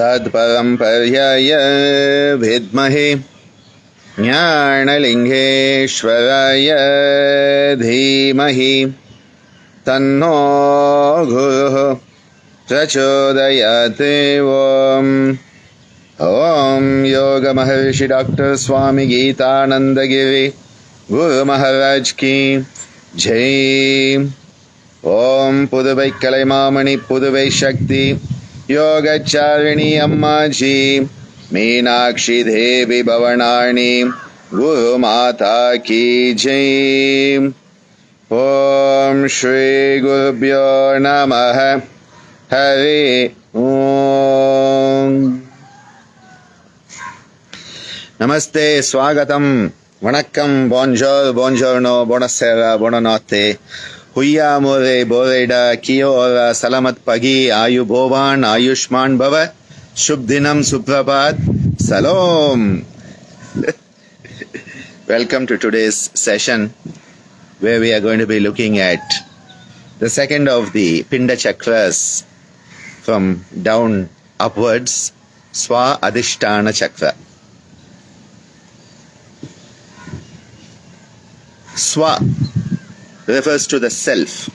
तत्परम्पर्याय विद्महे ज्ञानलिङ्गेश्वराय धीमहि तन्नो गुरुः प्रचोदयात्। ॐ योगमहर्षि डॉक्टर स्वामी गीतानंद गिरी गुरु महाराज की जय। ओम पुदुवै कलैमामणि पुदुवै शक्ति योगचारिणी अम्माजी मीनाक्षी देवी भवनानी गुरु माता की जय। ओम श्री गुरुभ्यो नमः। हरि ओम। नमस्ते, स्वागतम, वणक्कम, bonjour, buongiorno, buonasera, buonanotte, हुय्यामोरे बोरेडा, कियोरा, सलामत पगी, आयु भोवान, आयुष्मान भव, शुभ दिनम, सुप्रभात, Salom. Welcome to today's session where we are going to be looking at the second of the Pinda Chakras from down upwards, Swadhisthana Chakra. Swa refers to the self.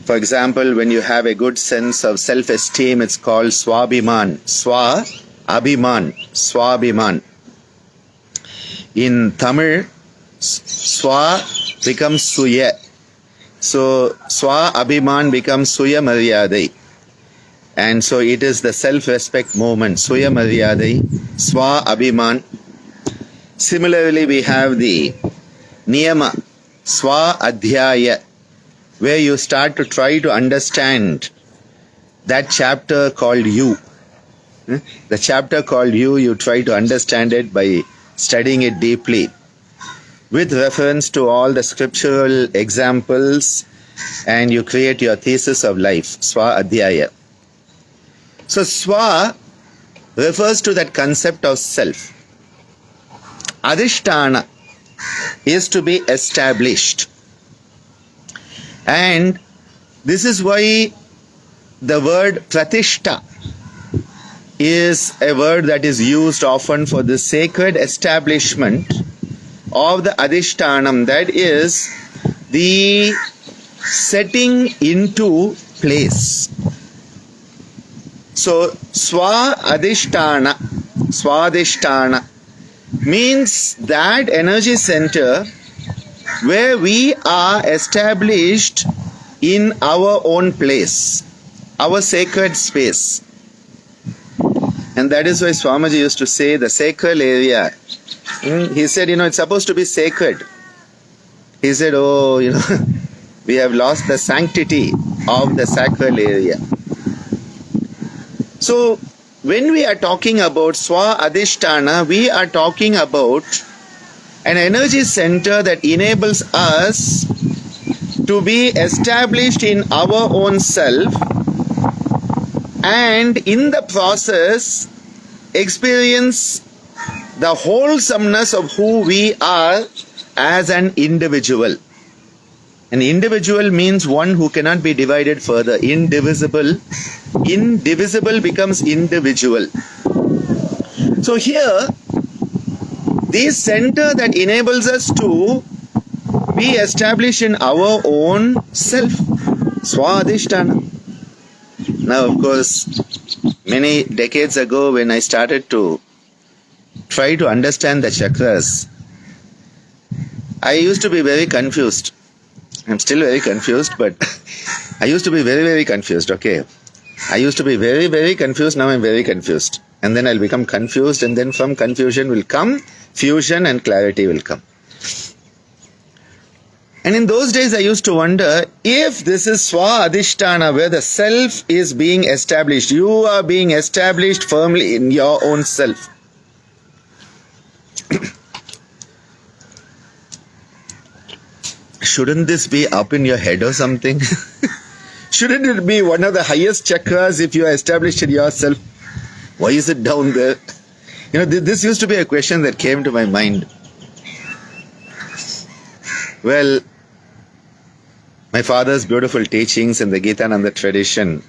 For example, when you have a good sense of self-esteem, it's called Swabhiman. Swa, Abhiman, Swabhiman. In Tamil, Swa becomes Suya. So, Swa Abhiman becomes Suya Maryadai. And so it is the self-respect movement, Suya Maryadai, Swa Abhiman. Similarly, we have the Niyama, Swa Adhyaya, where you start to try to understand that chapter called you. The chapter called you try to understand it by studying it deeply with reference to all the scriptural examples, and you create your thesis of life, Swa Adhyaya. So Swa refers to that concept of self. Adhisthana is to be established. And this is why the word pratishta is a word that is used often for the sacred establishment of the adhishthanam, that is the setting into place. So Swadhisthana, Swadhisthana means that energy center where we are established in our own place, our sacred space. And that is why Swamiji used to say the sacred area. He said, it's supposed to be sacred. He said, we have lost the sanctity of the sacred area. So, when we are talking about Swa Adhisthana, we are talking about an energy center that enables us to be established in our own self, and in the process experience the wholesomeness of who we are as an individual. An individual means one who cannot be divided further. Indivisible. Indivisible becomes individual. So here, the center that enables us to be established in our own self, Swadhisthana. Now, of course, many decades ago when I started to try to understand the chakras, I used to be very confused. I'm still very confused, but I used to be very, very confused, okay? I used to be very, very confused, now I'm very confused. And then I'll become confused, and then from confusion will come fusion and clarity will come. And in those days I used to wonder, if this is Swa Adhisthana, where the self is being established, you are being established firmly in your own self. Shouldn't this be up in your head or something? Shouldn't it be one of the highest chakras if you are established in yourself? Why is it down there? This used to be a question that came to my mind. Well, my father's beautiful teachings in the Gitananda tradition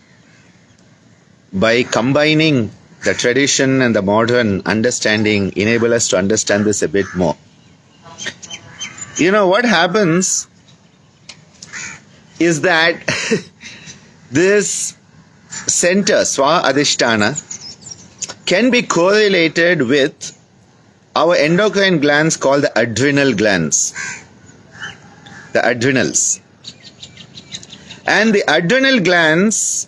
by combining the tradition and the modern understanding, enable us to understand this a bit more. You know, what happens is that this center, Swadhisthana, can be correlated with our endocrine glands called the adrenal glands, the adrenals. And the adrenal glands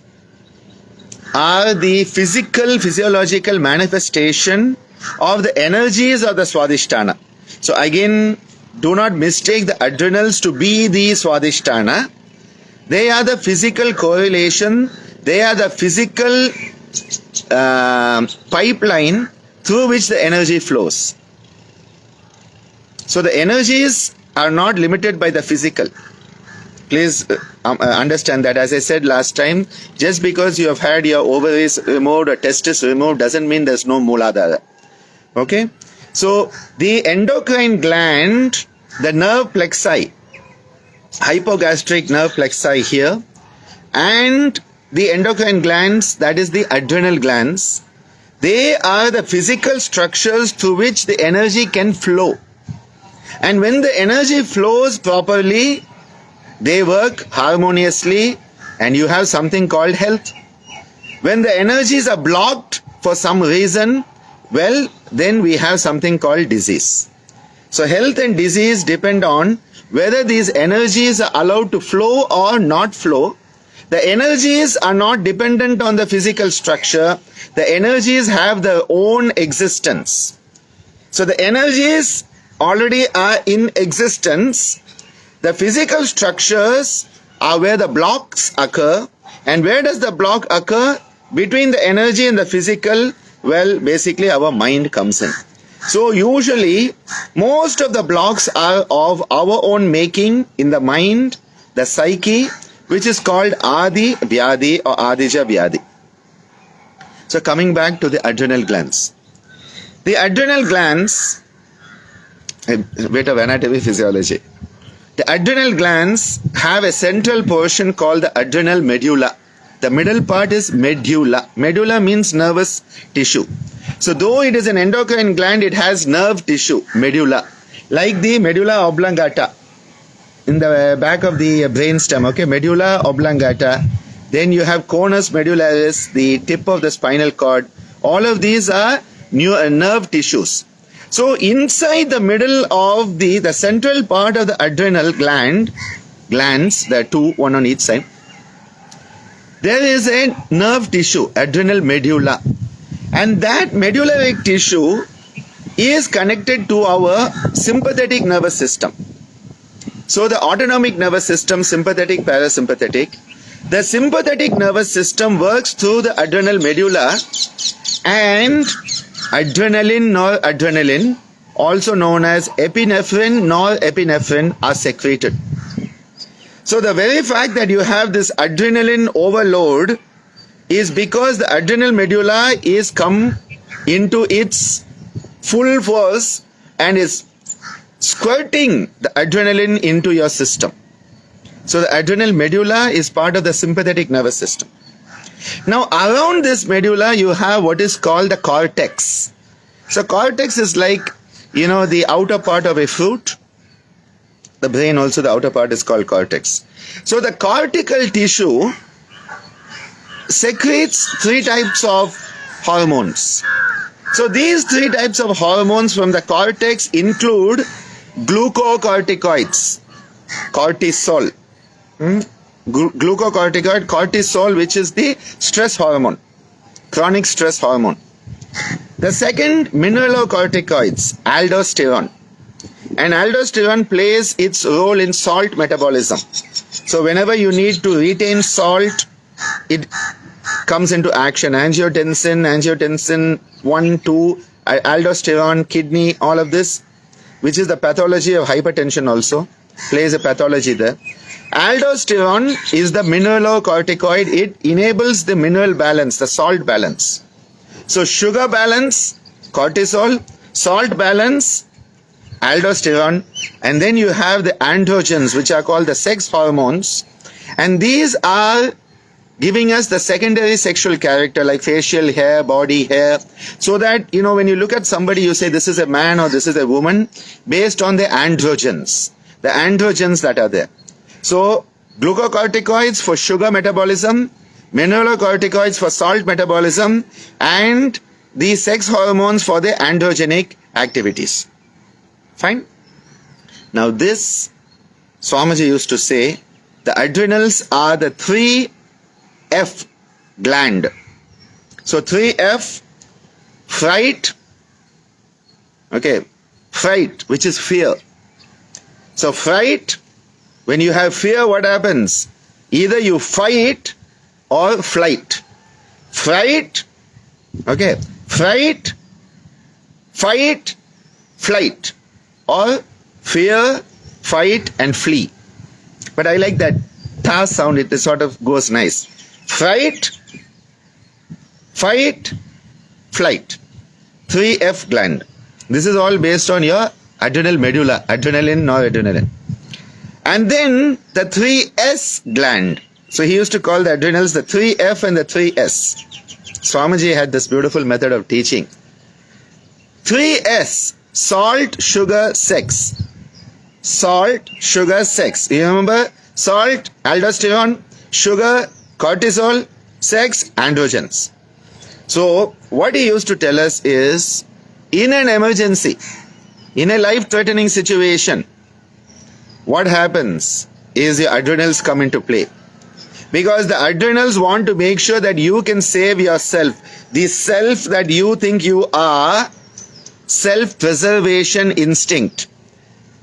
are the physiological manifestation of the energies of the Swadhisthana. So again, do not mistake the adrenals to be the Swadhisthana. They are the physical correlation, they are the physical pipeline through which the energy flows. So the energies are not limited by the physical. Please understand that. As I said last time, just because you have had your ovaries removed or testis removed doesn't mean there's no Mooladhara. Okay? So the endocrine gland, the nerve plexi, hypogastric nerve plexi here, and the endocrine glands, that is the adrenal glands, they are the physical structures through which the energy can flow. And when the energy flows properly, they work harmoniously and you have something called health. When the energies are blocked for some reason, well, then we have something called disease. So health and disease depend on whether these energies are allowed to flow or not flow. The energies are not dependent on the physical structure. The energies have their own existence. So the energies already are in existence. The physical structures are where the blocks occur. And where does the block occur? Between the energy and the physical, well, basically our mind comes in. So usually, most of the blocks are of our own making in the mind, the psyche, which is called Adi Vyadi or Adija Vyadi. So coming back to the adrenal glands. The adrenal glands, a bit of anatomy physiology. The adrenal glands have a central portion called the adrenal medulla. The middle part is medulla. Medulla means nervous tissue. So though it is an endocrine gland, it has nerve tissue, medulla. Like the medulla oblongata in the back of the brainstem, okay, medulla oblongata. Then you have conus medullaris, the tip of the spinal cord. All of these are nerve tissues. So inside the middle of the central part of the adrenal glands, there are two, one on each side, there is a nerve tissue, adrenal medulla. And that medullary tissue is connected to our sympathetic nervous system. So the autonomic nervous system, sympathetic, parasympathetic. The sympathetic nervous system works through the adrenal medulla, and adrenaline, noradrenaline, also known as epinephrine, norepinephrine, are secreted. So the very fact that you have this adrenaline overload is because the adrenal medulla is come into its full force and is squirting the adrenaline into your system. So the adrenal medulla is part of the sympathetic nervous system. Now around this medulla you have what is called the cortex. So cortex is like, you know, the outer part of a fruit. The brain also, the outer part is called cortex. So the cortical tissue secretes three types of hormones. So these three types of hormones from the cortex include glucocorticoids, cortisol, glucocorticoid, cortisol, which is the stress hormone, chronic stress hormone. The second, mineralocorticoids, aldosterone. And aldosterone plays its role in salt metabolism. So whenever you need to retain salt, it comes into action. Angiotensin 1, 2, aldosterone, kidney, all of this, which is the pathology of hypertension also, plays a pathology there. Aldosterone is the mineralocorticoid. It enables the mineral balance, the salt balance. So sugar balance, cortisol, salt balance, aldosterone, and then you have the androgens, which are called the sex hormones, and these are giving us the secondary sexual character like facial hair, body hair, so that, when you look at somebody, you say this is a man or this is a woman based on the androgens that are there. So, glucocorticoids for sugar metabolism, mineralocorticoids for salt metabolism, and the sex hormones for the androgenic activities. Fine? Now this, Swamiji used to say, the adrenals are the 3F gland. So 3F, fright, fright, which is fear. So fright, when you have fear, what happens? Either you fight or flight. Fright, fright, fight, flight, or fear, fight and flee. But I like that ta sound, it sort of goes nice. Fright, fight, flight. 3F gland. This is all based on your adrenal medulla, adrenaline, noradrenaline. And then the 3S gland. So he used to call the adrenals the 3F and the 3S. Swamiji had this beautiful method of teaching. 3S, salt, sugar, sex. Salt, sugar, sex. You remember? Salt, aldosterone, sugar, cortisol, sex, androgens. So what he used to tell us is, in an emergency, in a life-threatening situation, what happens is the adrenals come into play. Because the adrenals want to make sure that you can save yourself. The self that you think you are, self-preservation instinct,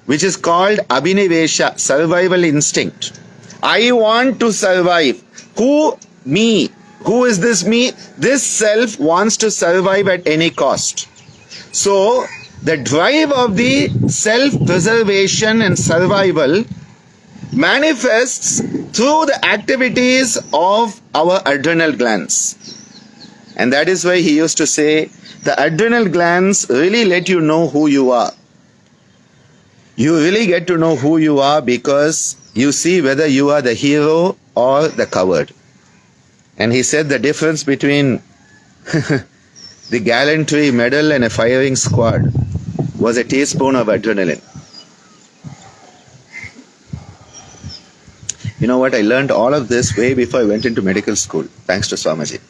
which is called abhinivesha, survival instinct. I want to survive. Who? Me. Who is this me? This self wants to survive at any cost. So, the drive of the self-preservation and survival manifests through the activities of our adrenal glands. And that is why he used to say, the adrenal glands really let you know who you are. You really get to know who you are because you see whether you are the hero or the coward. And he said the difference between the gallantry medal and a firing squad was a teaspoon of adrenaline. You know what? I learned all of this way before I went into medical school, thanks to Swamiji.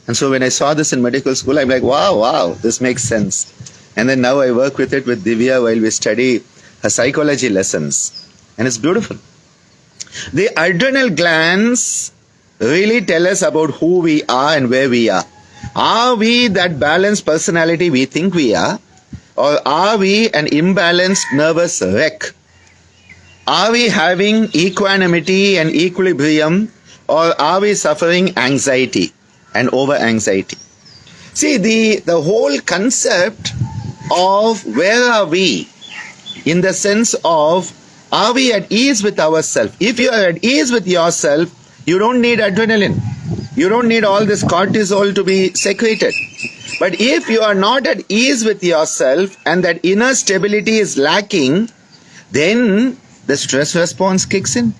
And so when I saw this in medical school, I'm like, wow, this makes sense. And then now I work with it with Divya while we study her psychology lessons. And it's beautiful. The adrenal glands really tell us about who we are and where we are. Are we that balanced personality we think we are? Or are we an imbalanced nervous wreck? Are we having equanimity and equilibrium, or are we suffering anxiety and over-anxiety? See, the whole concept of where are we, in the sense of, are we at ease with ourselves? If you are at ease with yourself, you don't need adrenaline. You don't need all this cortisol to be secreted. But if you are not at ease with yourself and that inner stability is lacking, then the stress response kicks in.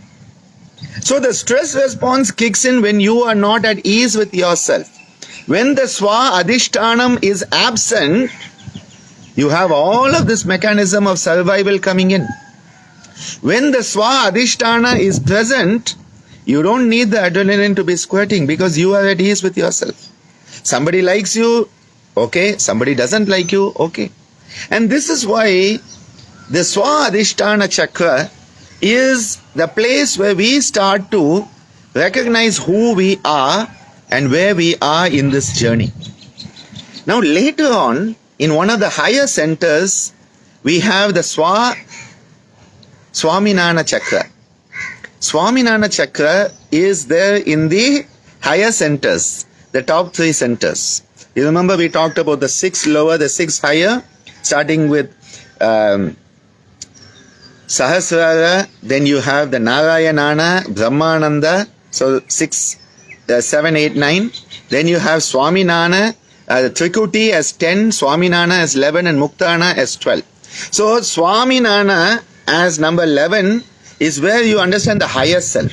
So the stress response kicks in when you are not at ease with yourself. When the Swadhisthana is absent, you have all of this mechanism of survival coming in. When the Swadhisthana is present, you don't need the adrenaline to be squirting because you are at ease with yourself. Somebody likes you, okay. Somebody doesn't like you, okay. And this is why the Swadhisthana Chakra is the place where we start to recognize who we are and where we are in this journey. Now later on, in one of the higher centers, we have the Swaminana Chakra. Swaminana Chakra is there in the higher centers, the top 3 centers. You remember we talked about the 6 lower, the 6 higher, starting with Sahasrara, then you have the Narayanana, Brahmananda, so 6, 7, 8, 9. Then you have Swaminana, Trikuti as 10, Swaminana as 11 and Muktana as 12. So Swaminana as number 11 is where you understand the higher self.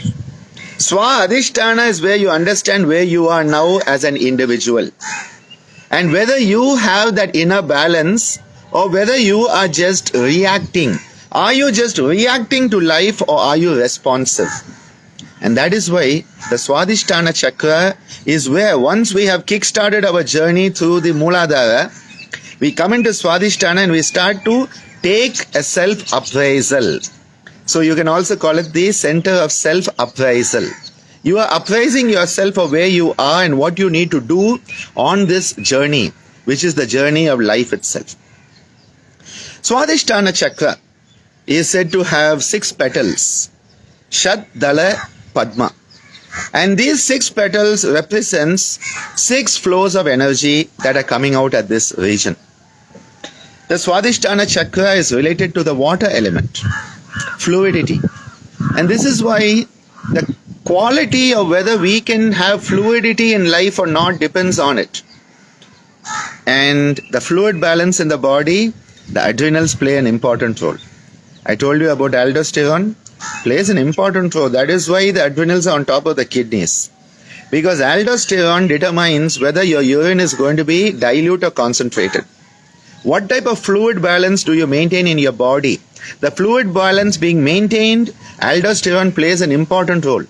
Swadhisthana is where you understand where you are now as an individual. And whether you have that inner balance or whether you are just reacting. Are you just reacting to life or are you responsive? And that is why the Swadhisthana Chakra is where once we have kick-started our journey through the Mooladhara, we come into Swadhisthana and we start to take a self-appraisal. So you can also call it the center of self-appraisal. You are appraising yourself of where you are and what you need to do on this journey, which is the journey of life itself. Swadhisthana Chakra is said to have 6 petals. Shat, Dala, Padma. And these 6 petals represents 6 flows of energy that are coming out at this region. The Swadhisthana Chakra is related to the water element, fluidity. And this is why the quality of whether we can have fluidity in life or not depends on it. And the fluid balance in the body, the adrenals play an important role. I told you about aldosterone, plays an important role. That is why the adrenals are on top of the kidneys. Because aldosterone determines whether your urine is going to be dilute or concentrated. What type of fluid balance do you maintain in your body? The fluid balance being maintained, aldosterone plays an important role.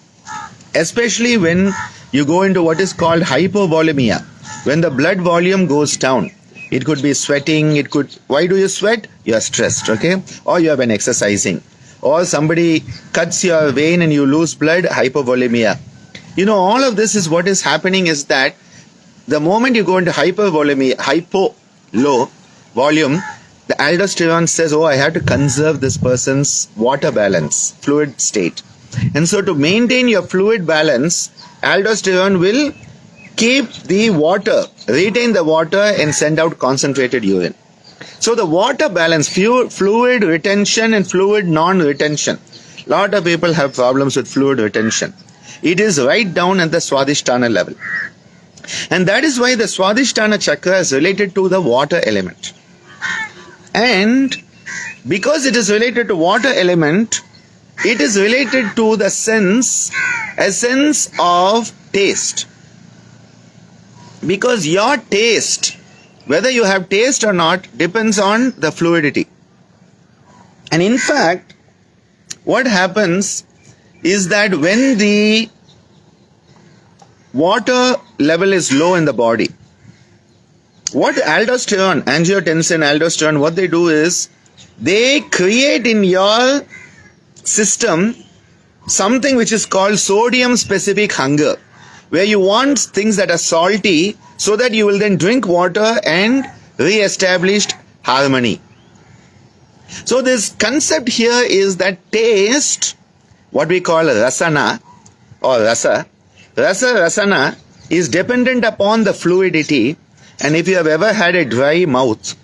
Especially when you go into what is called hypovolemia, when the blood volume goes down. It could be sweating, why do you sweat? You are stressed, okay? Or you have been exercising. Or somebody cuts your vein and you lose blood, hypovolemia. You know, all of this is what is happening is that the moment you go into hypovolemia, low volume, the aldosterone says, oh, I have to conserve this person's water balance, fluid state. And so to maintain your fluid balance, aldosterone will keep the water, retain the water and send out concentrated urine. So the water balance, fluid retention and fluid non-retention. A lot of people have problems with fluid retention. It is right down at the Swadhisthana level. And that is why the Swadhisthana Chakra is related to the water element. And because it is related to water element, it is related to the sense, a sense of taste. Because your taste, whether you have taste or not, depends on the fluidity. And in fact, what happens is that when the water level is low in the body, what aldosterone, angiotensin, aldosterone, what they do is, they create in your system something which is called sodium specific hunger, where you want things that are salty so that you will then drink water and re-establish harmony. So this concept here is that taste, what we call rasana or rasana is dependent upon the fluidity, and if you have ever had a dry mouth,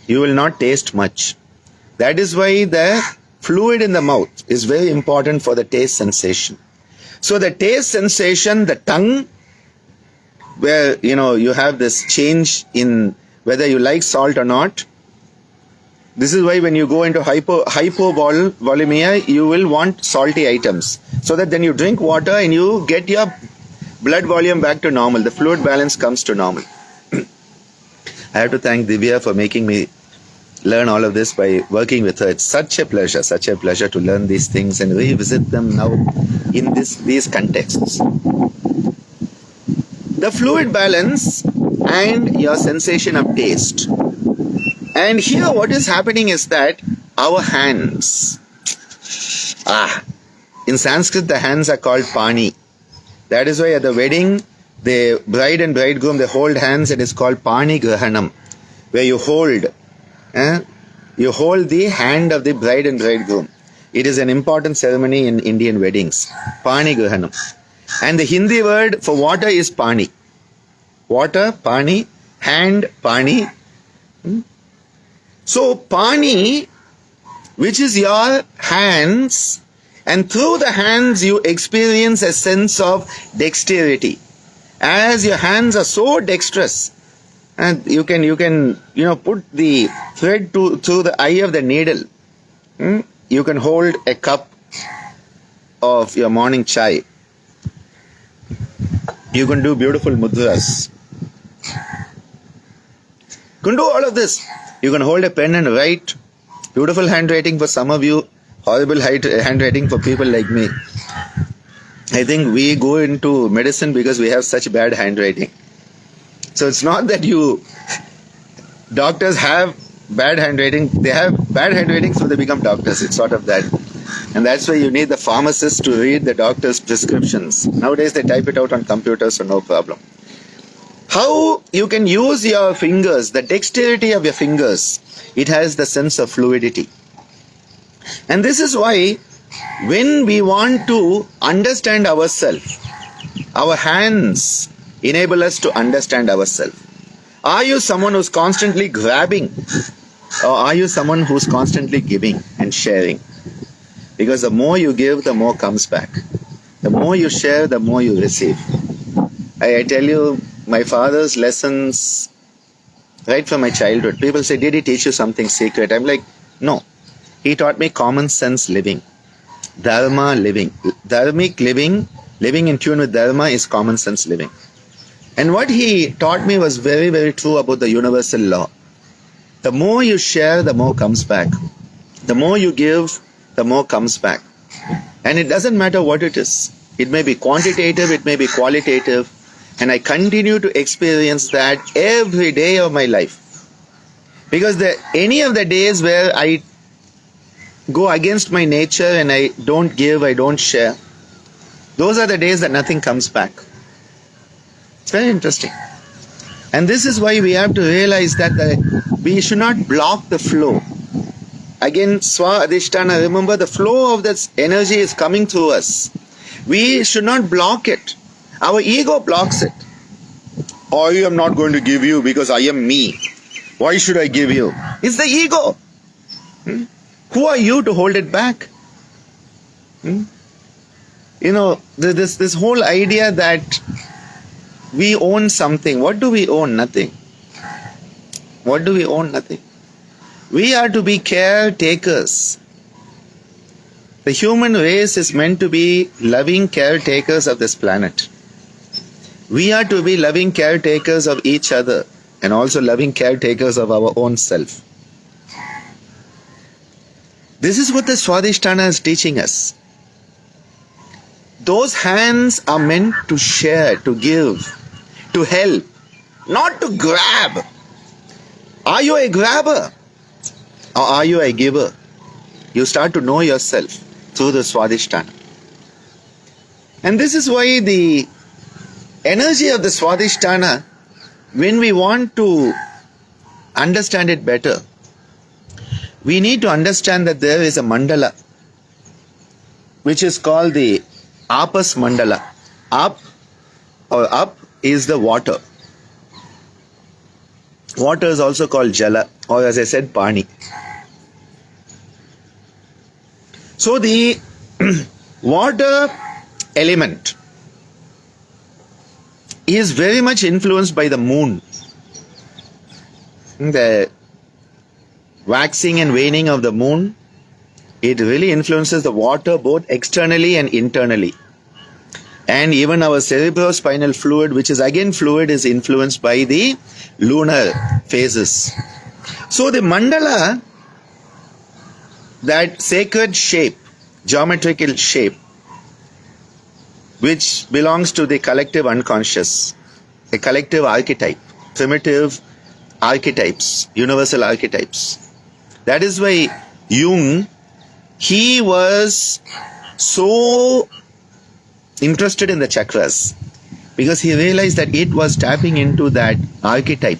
you will not taste much. That is why the fluid in the mouth is very important for the taste sensation. So the taste sensation, the tongue, where you have this change in whether you like salt or not. This is why when you go into hypovolemia, you will want salty items. So that then you drink water and you get your blood volume back to normal. The fluid balance comes to normal. I have to thank Divya for making me learn all of this by working with her. It's such a pleasure to learn these things and revisit them now in these contexts. The fluid balance and your sensation of taste. And here what is happening is that our hands, in Sanskrit the hands are called pani. That is why at the wedding, the bride and bridegroom, they hold hands. It is called pani grahanam, where you hold the hand of the bride and bridegroom. It is an important ceremony in Indian weddings. Pani grahanam. And the Hindi word for water is pani. Water, pani, hand, pani. So pani, which is your hands, and through the hands you experience a sense of dexterity. As your hands are so dexterous, and you can put the thread through the eye of the needle. You can hold a cup of your morning chai. You can do beautiful mudras. You can do all of this. You can hold a pen and write. Beautiful handwriting for some of you, horrible handwriting for people like me. I think we go into medicine because we have such bad handwriting. So it's not that doctors have bad handwriting. They have bad handwriting so they become doctors. It's sort of that. And that's why you need the pharmacist to read the doctor's prescriptions. Nowadays they type it out on computers, so no problem. How you can use your fingers, the dexterity of your fingers, it has the sense of fluidity. And this is why when we want to understand ourselves, our hands enable us to understand ourselves. Are you someone who's constantly grabbing, or are you someone who's constantly giving and sharing? Because the more you give, the more comes back. The more you share, the more you receive. I tell you, my father's lessons, right from my childhood, people say, did he teach you something secret? I'm like, no. He taught me common sense living. Dharma living. Dharmic living, living in tune with Dharma is common sense living. And what he taught me was very, very true about the universal law. The more you share, the more comes back. The more you give, the more comes back. And it doesn't matter what it is. It may be quantitative, it may be qualitative. And I continue to experience that every day of my life. Because any of the days where I go against my nature and I don't give, I don't share, those are the days that nothing comes back. It's very interesting. And this is why we have to realize that we should not block the flow. Again, Swadhisthana, remember the flow of this energy is coming through us. We should not block it. Our ego blocks it. I am not going to give you because I am me. Why should I give you? It's the ego. Who are you to hold it back? You know, this whole idea that we own something. What do we own? Nothing. What do we own? Nothing. We are to be caretakers. The human race is meant to be loving caretakers of this planet. We are to be loving caretakers of each other and also loving caretakers of our own self. This is what the Swadhisthana is teaching us. Those hands are meant to share, to give, to help, not to grab. Are you a grabber or are you a giver? You start to know yourself through the Swadhisthana. And this is why the energy of the Swadhisthana, when we want to understand it better, we need to understand that there is a mandala which is called the Apas Mandala. Up is the water. Water is also called Jala, or as I said, Pani. So the water element is very much influenced by the moon. The waxing and waning of the moon, it really influences the water both externally and internally. And even our cerebrospinal fluid, which is again fluid, is influenced by the lunar phases. So the mandala, that sacred shape, geometrical shape, which belongs to the collective unconscious, a collective archetype, primitive archetypes, universal archetypes. That is why Jung, he was so interested in the chakras, because he realized that it was tapping into that archetype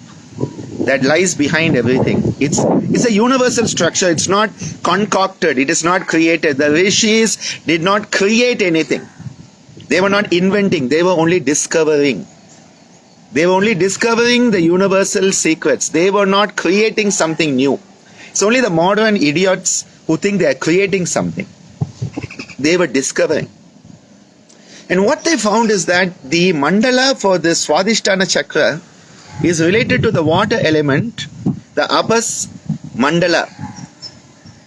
that lies behind everything. It's a universal structure. It's not concocted. It is not created. The rishis did not create anything. They were not inventing. They were only discovering. They were only discovering the universal secrets. They were not creating something new. It's only the modern idiots who think they are creating something. They were discovering. And what they found is that the mandala for the Swadhisthana Chakra is related to the water element, the Apas Mandala.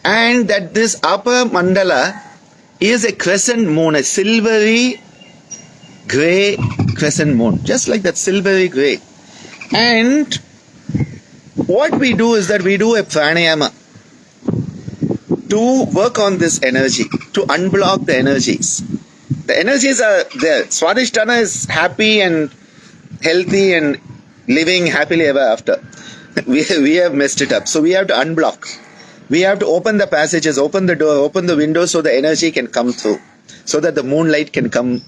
And that this upper mandala is a crescent moon, a silvery, grey crescent moon, just like that silvery gray. And what we do is that we do a pranayama to work on this energy, to unblock the energies. The energies are there. Swadhisthana is happy and healthy and living happily ever after. We have messed it up. So we have to unblock. We have to open the passages, open the door, open the window so the energy can come through, so that the moonlight can come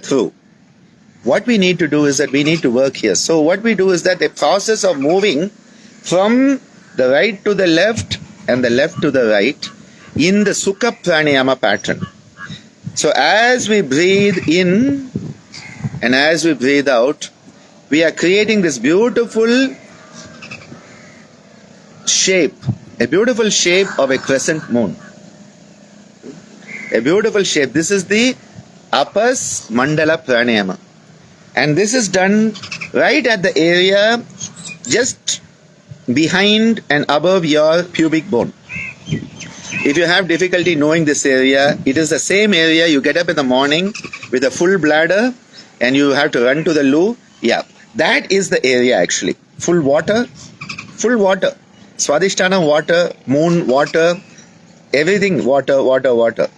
through. What we need to do is that we need to work here. So what we do is that the process of moving from the right to the left and the left to the right in the Sukha Pranayama pattern. So as we breathe in and as we breathe out, we are creating this beautiful shape, a beautiful shape of a crescent moon. A beautiful shape. This is the Apas Mandala Pranayama. And this is done right at the area just behind and above your pubic bone. If you have difficulty knowing this area, it is the same area you get up in the morning with a full bladder and you have to run to the loo. Yeah, that is the area actually. Full water. Swadhisthana water, moon water, everything water.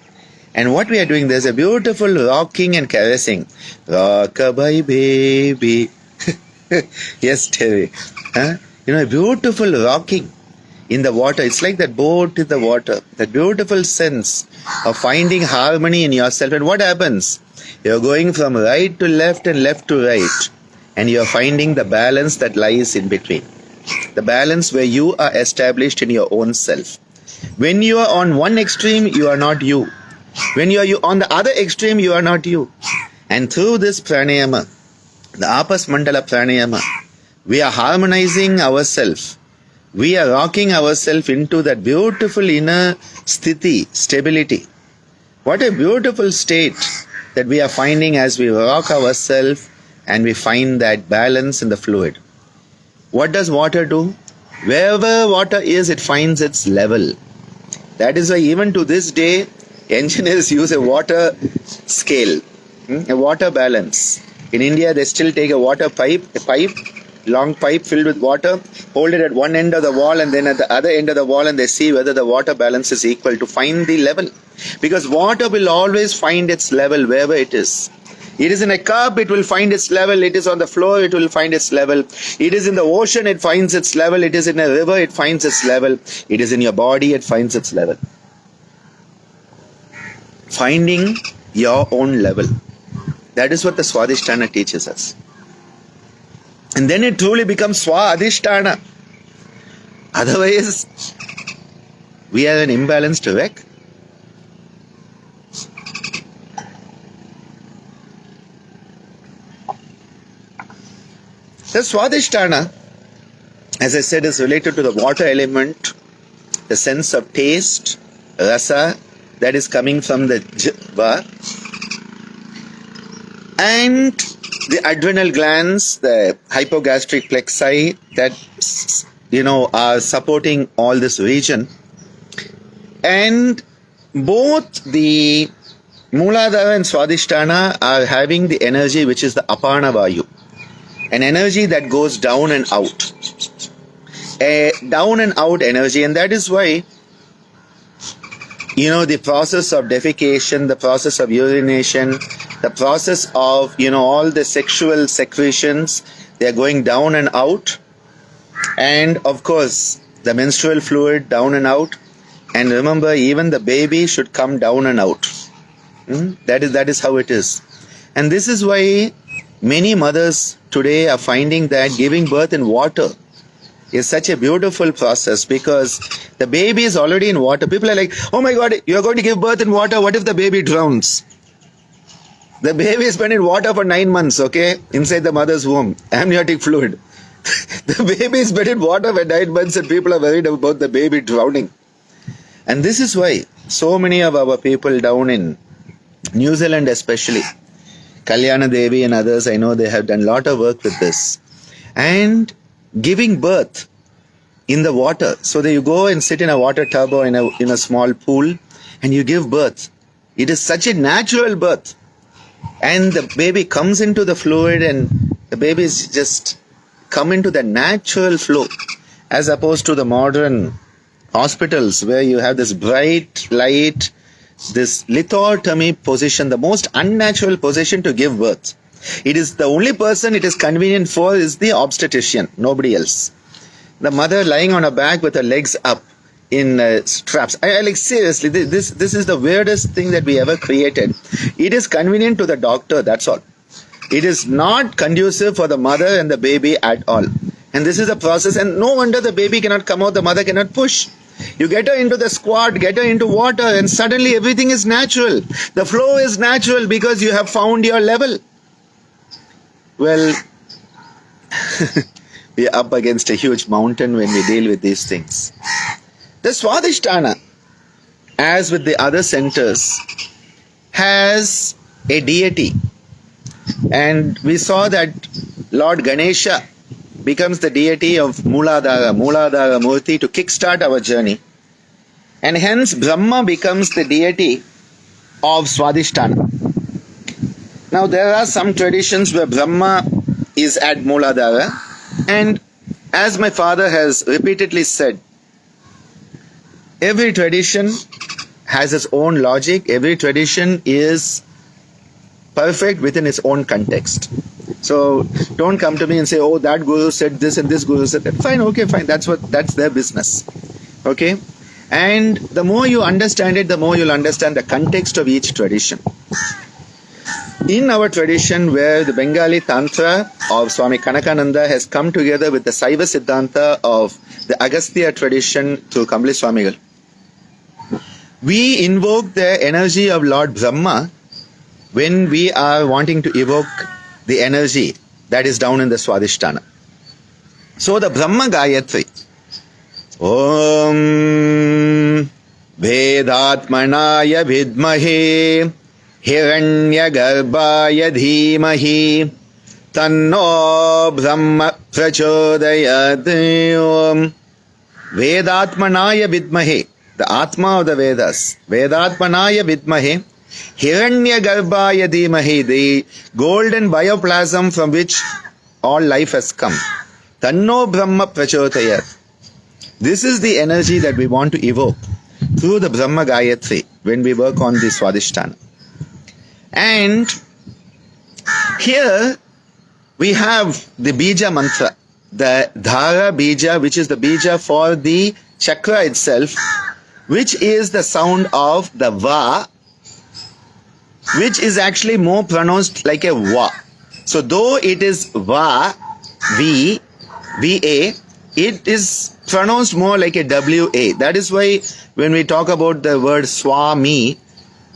And what we are doing, there's a beautiful rocking and caressing. Rockabye baby. Yes, Terry. Huh? A beautiful rocking in the water. It's like that boat in the water. That beautiful sense of finding harmony in yourself. And what happens? You're going from right to left and left to right. And you're finding the balance that lies in between. The balance where you are established in your own self. When you are on one extreme, you are not you. When you are on the other extreme, you are not you. And through this pranayama, the Apas Mandala Pranayama, we are harmonizing ourselves. We are rocking ourselves into that beautiful inner sthiti, stability. What a beautiful state that we are finding as we rock ourselves and we find that balance in the fluid. What does water do? Wherever water is, it finds its level. That is why even to this day, engineers use a water scale, a water balance. In India, they still take a water pipe, long pipe filled with water, hold it at one end of the wall and then at the other end of the wall, and they see whether the water balance is equal to find the level. Because water will always find its level wherever it is. It is in a cup, it will find its level. It is on the floor, it will find its level. It is in the ocean, it finds its level. It is in a river, it finds its level. It is in your body, it finds its level. Finding your own level. That is what the Swadhisthana teaches us. And then it truly becomes Swadhisthana. Otherwise, we are an imbalanced wreck. The Swadhisthana, as I said, is related to the water element, the sense of taste, rasa, that is coming from the jva, and the adrenal glands, the hypogastric plexi that are supporting all this region. And both the Mooladhara and Swadhisthana are having the energy which is the Apana Vayu. An energy that goes down and out. A down and out energy, and that is why the process of defecation, the process of urination, the process of all the sexual secretions, they are going down and out. And of course the menstrual fluid down and out. And remember, even the baby should come down and out. That is how it is. And this is why many mothers today are finding that giving birth in water is such a beautiful process, because the baby is already in water. People are like, oh my God, you are going to give birth in water. What if the baby drowns? The baby has been in water for 9 months, okay, inside the mother's womb, amniotic fluid. The baby has been in water for 9 months and people are worried about the baby drowning. And this is why so many of our people down in New Zealand especially, Kalyana Devi and others, I know they have done a lot of work with this. And giving birth in the water. So that you go and sit in a water tub or in a small pool and you give birth. It is such a natural birth. and the baby comes into the fluid, and the baby is just come into the natural flow, as opposed to the modern hospitals where you have this bright light, this lithotomy position, the most unnatural position to give birth. It is the only person it is convenient for is the obstetrician, nobody else. The mother lying on her back with her legs up in straps. I like, seriously, this is the weirdest thing that we ever created. It is convenient to the doctor, that's all. It is not conducive for the mother and the baby at all. And this is a process, and no wonder the baby cannot come out, the mother cannot push. You get her into the squat, get her into water, and suddenly everything is natural. The flow is natural because you have found your level. Well, we are up against a huge mountain when we deal with these things. The Swadhisthana, as with the other centers, has a deity. And we saw that Lord Ganesha becomes the deity of Mooladhara Murti to kickstart our journey. And hence Brahma becomes the deity of Swadhisthana. Now there are some traditions where Brahma is at Mooladhara, and as my father has repeatedly said, every tradition has its own logic, every tradition is perfect within its own context. So don't come to me and say, oh, that guru said this and this guru said that. Fine, okay, fine, that's their business. Okay? And the more you understand it, the more you'll understand the context of each tradition. In our tradition, where the Bengali Tantra of Swami Kanakananda has come together with the Saiva Siddhanta of the Agastya tradition through Kambli Swamigal, we invoke the energy of Lord Brahma when we are wanting to evoke the energy that is down in the Swadhisthana. So the Brahma Gayatri, Om Vedatmanaya Vidmahe Hiranyagarbhaya Dhimahi Tanno Brahma Prachodayat. Om Vedatmanaya Vidmahe, the Atma of the Vedas, Vedatmanaya Vidmahe Hiranyagarbhaya Dhimahi, the golden bioplasm from which all life has come. Tanno Brahma Prachodayat. This is the energy that we want to evoke through the Brahma Gayatri when we work on the Swadhisthana. And here we have the Bija mantra, the Dhara Bija, which is the Bija for the chakra itself, which is the sound of the Va, which is actually more pronounced like a Va. So though it is Va, V, Va, it is pronounced more like a WA. That is why when we talk about the word Swami,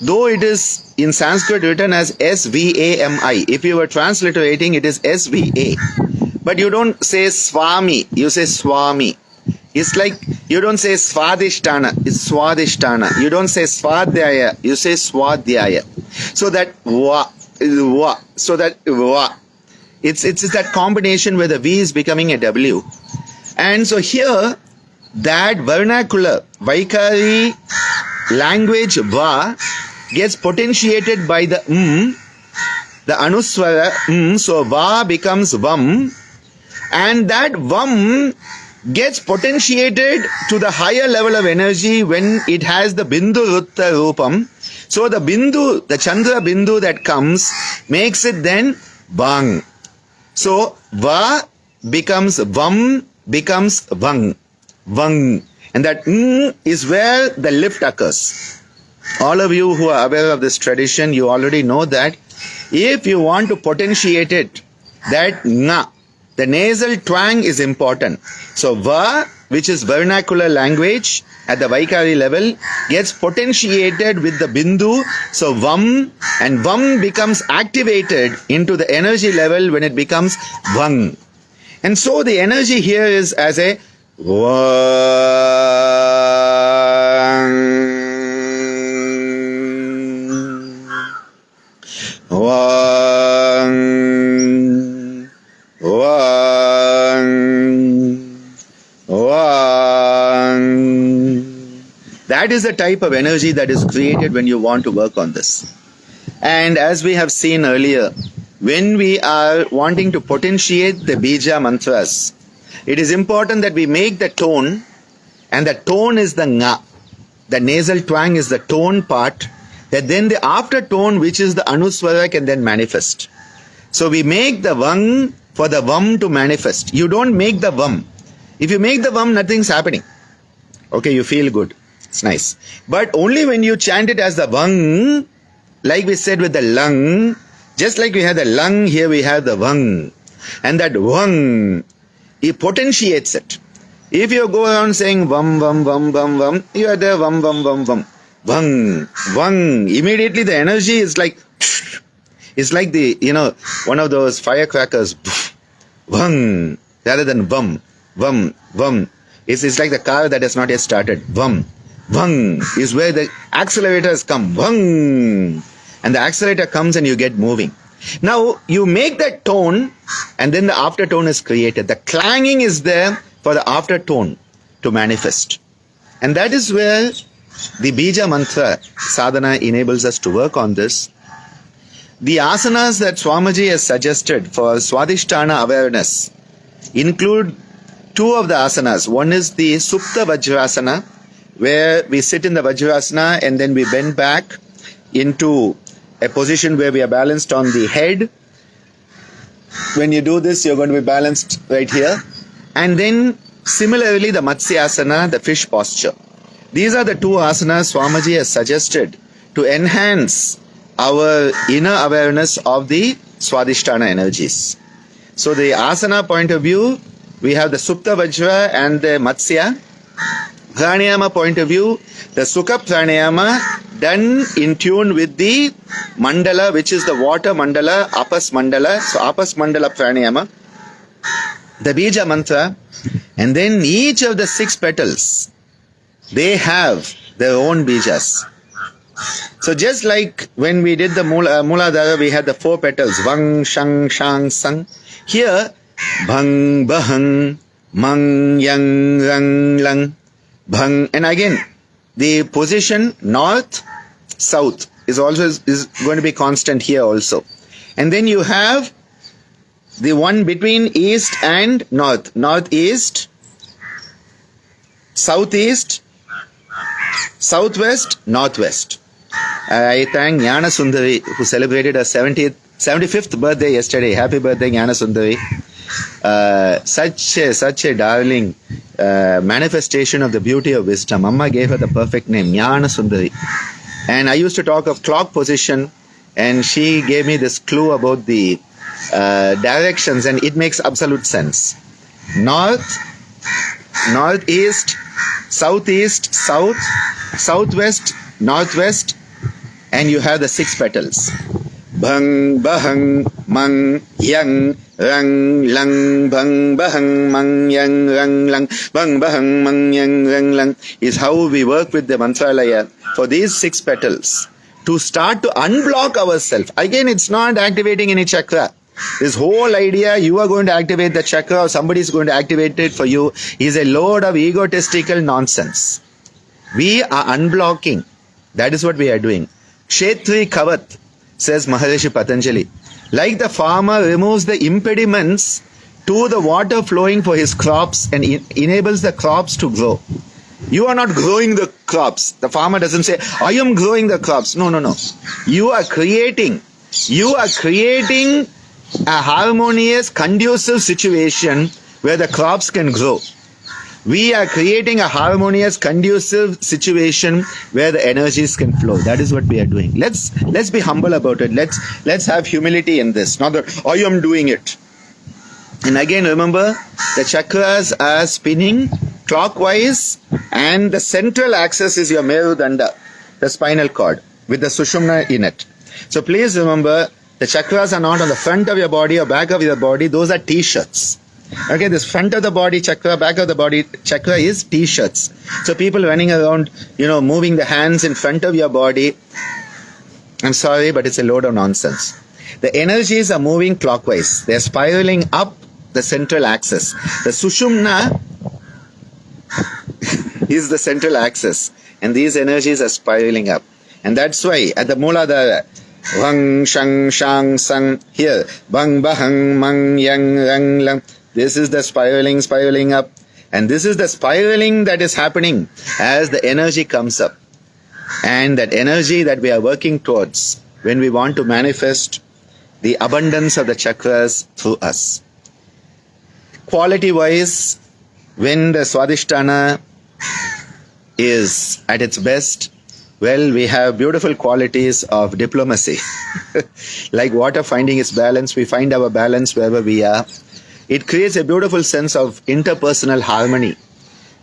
though it is in Sanskrit written as Svami, if you were transliterating, it is Sva. But you don't say Swami, you say Swami. It's like you don't say Swadhisthana, it's Swadhisthana. You don't say Swadhyaya, you say Swadhyaya. So that wa, so that wa. It's that combination where the V is becoming a W. And so here, that vernacular, Vaikari language Va gets potentiated by the the Anuswara so Va becomes Vam, and that Vam gets potentiated to the higher level of energy when it has the Bindu Rutta Rupam. So the Bindu, the Chandra Bindu that comes, makes it then Bang. So Va becomes Vam, becomes Vang. Vang. And that is where the lift occurs. All of you who are aware of this tradition, you already know that if you want to potentiate it, that Nga, the nasal twang is important. So Va, which is vernacular language at the Vaikari level, gets potentiated with the Bindu. So Vam, and Vam becomes activated into the energy level when it becomes Vang. And so the energy here is as a That is the type of energy that is created when you want to work on this. And as we have seen earlier, when we are wanting to potentiate the bija mantras, it is important that we make the tone, and the tone is the nga. The nasal twang is the tone part, that then the after tone, which is the anuswara, can then manifest. So we make the vang for the vam to manifest. You don't make the vam. If you make the vam, nothing's happening. Okay, you feel good. It's nice. But only when you chant it as the vang, like we said with the lung, just like we have the lung, here we have the vang. And that vang, it potentiates it. If you go around saying vam, vam, vam, vam, vam, you are there vam, vam, vam, vam. Vang, vang. Immediately the energy is like, it's like the, one of those firecrackers. Vang, rather than vam, vam, vam. It's like the car that has not yet started. Vam, vang is where the accelerators come. Vang. And the accelerator comes and you get moving. Now, you make that tone and then the aftertone is created. The clanging is there for the aftertone to manifest. And that is where the Bija Mantra sadhana enables us to work on this. The asanas that Swamiji has suggested for Swadhisthana awareness include two of the asanas. One is the Suktavajrasana, where we sit in the Vajrasana and then we bend back into a position where we are balanced on the head. When you do this, you're going to be balanced right here. And then similarly, the Matsyasana, the fish posture. These are the two asanas Swamiji has suggested to enhance our inner awareness of the Swadhisthana energies. So the asana point of view, we have the Supta Vajra and the Matsya. Pranayama point of view, the Sukha Pranayama done in tune with the Mandala, which is the water Mandala, Apas Mandala. So Apas Mandala Pranayama, the Bija Mantra, and then each of the 6 petals, they have their own Bijas. So just like when we did the Muladhara, we had the 4 petals, Vang, Shang, Shang, Sang. Here, Bhang, Bahang, Mang, Yang, Rang, Lang, Bhang. And again, the position north, south is going to be constant here also. And then you have the one between east and north. Northeast, southeast, southwest, northwest. I thank Jnana Sundari, who celebrated her 75th birthday yesterday. Happy birthday, Jnana Sundari. Such a darling manifestation of the beauty of wisdom. Amma gave her the perfect name, Jnana Sundari. And I used to talk of clock position, and she gave me this clue about the directions, and it makes absolute sense. North, northeast, southeast, south, southwest, northwest, and you have the 6 petals. Bhang, Bahang, Mang, Yang, Rang, Lang, Bhang, Bahang, Mang, Yang, Rang, Lang, Bhang, Bahang, Mang, Yang, Rang, Lang is how we work with the Mantralaya for these 6 petals to start to unblock ourselves. Again, it's not activating any chakra. This whole idea, you are going to activate the chakra or somebody is going to activate it for you, is a load of egotistical nonsense. We are unblocking. That is what we are doing. Kshetri Kavat, says Maharishi Patanjali. Like the farmer removes the impediments to the water flowing for his crops and enables the crops to grow. You are not growing the crops. The farmer doesn't say, I am growing the crops. No. You are creating a harmonious, conducive situation where the crops can grow. We are creating a harmonious, conducive situation where the energies can flow. That is what we are doing. Let's be humble about it. Let's have humility in this. Not that I am doing it. And again, remember, the chakras are spinning clockwise, and the central axis is your Merudanda, the spinal cord, with the Sushumna in it. So please remember, the chakras are not on the front of your body or back of your body. Those are t-shirts. Okay, this front of the body chakra, back of the body chakra is t-shirts. So people running around, moving the hands in front of your body, I'm sorry, but it's a load of nonsense. The energies are moving clockwise. They're spiraling up the central axis. The Sushumna is the central axis, and these energies are spiraling up. And that's why at the Muladhara, Vang, shang, shang, sang. Here, bang, bahang, mang, yang, rang, lang. This is the spiraling up. And this is the spiraling that is happening as the energy comes up. And that energy that we are working towards when we want to manifest the abundance of the chakras through us. Quality-wise, when the Swadhisthana is at its best, well, we have beautiful qualities of diplomacy. Like water finding its balance, we find our balance wherever we are. It creates a beautiful sense of interpersonal harmony,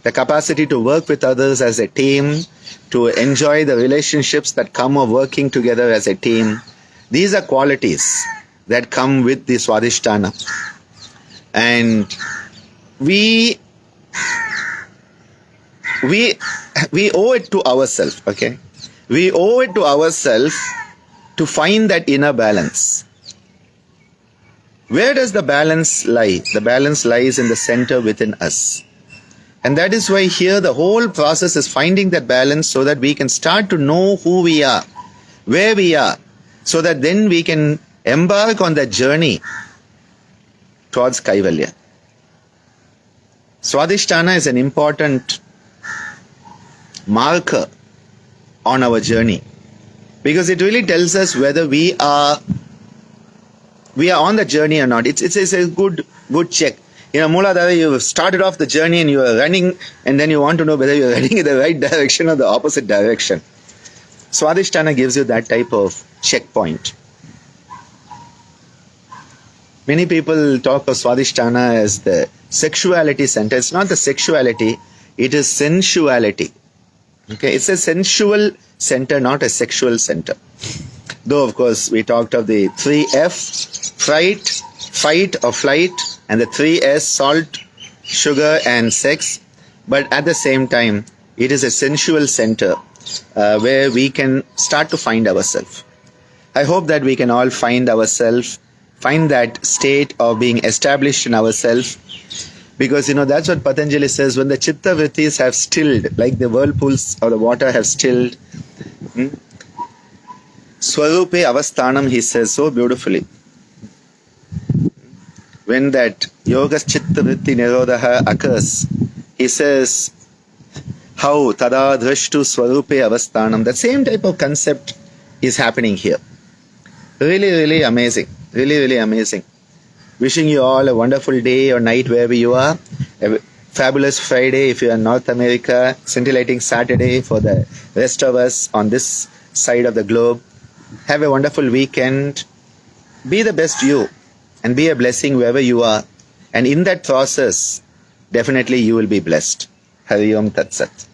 the capacity to work with others as a team, to enjoy the relationships that come of working together as a team. These are qualities that come with the Swadhisthana. And we owe it to ourselves, okay? We owe it to ourselves to find that inner balance. Where does the balance lie? The balance lies in the center within us. And that is why here the whole process is finding that balance so that we can start to know who we are, where we are, so that then we can embark on that journey towards Kaivalya. Swadhisthana is an important marker on our journey because it really tells us whether we are on the journey or not. It's a good check. You know, Mooladhara, you started off the journey and you are running, and then you want to know whether you are running in the right direction or the opposite direction. Swadhisthana gives you that type of checkpoint. Many people talk of Swadhisthana as the sexuality center. It's not the sexuality, it is sensuality. Okay, it's a sensual center, not a sexual center. Though, of course, we talked of the 3F, fight or flight, and the 3S, salt, sugar, and sex. But at the same time, it is a sensual center where we can start to find ourselves. I hope that we can all find ourselves, find that state of being established in ourselves. Because, you know, that's what Patanjali says, when the chitta vrittis have stilled, like the whirlpools of the water have stilled, Swarupe avasthanam, he says so beautifully. When that yoga chitta vritti nirodha occurs, he says, how tada dhrashtu swarupe avasthanam. That same type of concept is happening here. Really, really amazing. Really, really amazing. Wishing you all a wonderful day or night wherever you are. A fabulous Friday if you are in North America. Scintillating Saturday for the rest of us on this side of the globe. Have a wonderful weekend. Be the best you and be a blessing wherever you are. And in that process, definitely you will be blessed. Hari Om Tat Sat.